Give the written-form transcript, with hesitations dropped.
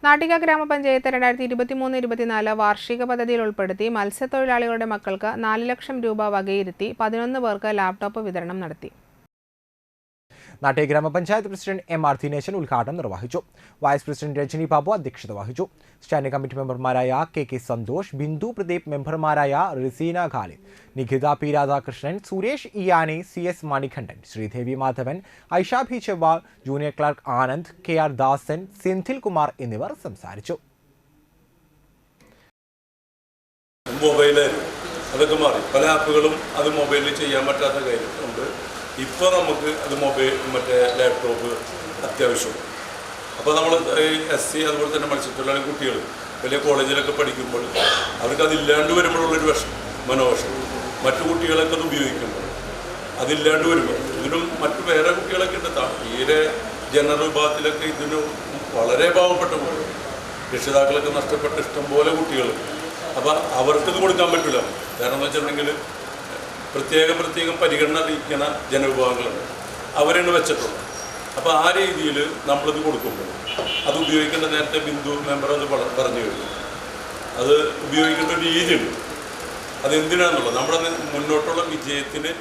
നാട്ടിക ഗ്രാമപഞ്ചായത്ത് 2023-24 വാർഷിക പദ്ധതിയിൽ ഉൾപ്പെടുത്തി മത്സ്യത്തൊഴിലാളികളുടെ മക്കൾക്ക് 4 ലക്ഷം രൂപ വകയിരുത്തി 11 പേർക്ക് ലാപ്ടോപ്പ് വിതരണം നടത്തി. നാട്ടിക ഗ്രാമപഞ്ചായത്ത് പ്രസിഡന്റ് M.R. ദിനേശൻ ഉദ്ഘാടനം നിർവഹിച്ചു. വൈസ് പ്രസിഡന്റ് രജനി ബാബു അധ്യക്ഷത വഹിച്ചു. സ്റ്റാൻഡിംഗ് കമ്മിറ്റി മെമ്പർമാരായ K. സന്തോഷ്, ബിന്ദു പ്രദീപ്, മെമ്പർമാരായ റിസീന ഖാലിദ്, നിഖിത പി. രാധാകൃഷ്ണൻ, സുരേഷ് ഇയാനി, CS മണികണ്ഠൻ, ശ്രീദേവി മാധവൻ, ഐഷ ഭി ചെവാൾ, junior clerk Anand, KR Dasan, Senthil Kumar എന്നിവർ സംസാരിച്ചു. അതൊക്കെ മാറി പല ആപ്പുകളും അത് മൊബൈലിൽ ചെയ്യാൻ പറ്റാത്ത കാര്യമുണ്ട്. ഇപ്പോൾ നമുക്ക് അത് മറ്റേ ലാപ്ടോപ്പ് അത്യാവശ്യമാണ്. അപ്പോൾ നമ്മൾ SC അതുപോലെ തന്നെ മത്സ്യത്തൊഴിലാളി കുട്ടികൾ വലിയ കോളേജിലൊക്കെ പഠിക്കുമ്പോൾ അവർക്ക് അതില്ലാണ്ട് വരുമ്പോഴുള്ളൊരു മനോവിഷം, മറ്റു കുട്ടികളൊക്കെ അത് ഉപയോഗിക്കുമ്പോൾ അതില്ലാണ്ട് വരുമ്പോൾ ഇതിനും മറ്റു വേറെ കുട്ടികളൊക്കെ ഉണ്ട്. തീരെ ജനറൽ വിഭാഗത്തിലൊക്കെ ഇതിന് വളരെ പാവപ്പെട്ട കുട്ടികൾ, രക്ഷിതാക്കളൊക്കെ നഷ്ടപ്പെട്ട ഇഷ്ടംപോലെ കുട്ടികൾ. അപ്പോൾ അവർക്കത് കൊടുക്കാൻ പറ്റില്ല. കാരണം എന്ന് വെച്ചിട്ടുണ്ടെങ്കിൽ പ്രത്യേകം പരിഗണന അറിയിക്കുന്ന ജനവിഭാഗങ്ങളുണ്ട്, അവരാണ് വെച്ചിട്ടുള്ളത്. അപ്പോൾ ആ രീതിയിൽ നമ്മളിത് കൊടുക്കുമ്പോൾ അത് ഉപയോഗിക്കേണ്ട, നേരത്തെ ബിന്ദു മെമ്പർ അത് പറഞ്ഞു കഴിഞ്ഞു, അത് ഉപയോഗിക്കേണ്ട ഒരു രീതിയുണ്ട്. അതെന്തിനാണെന്നുള്ളത് നമ്മുടെ മുന്നോട്ടുള്ള വിജയത്തിന്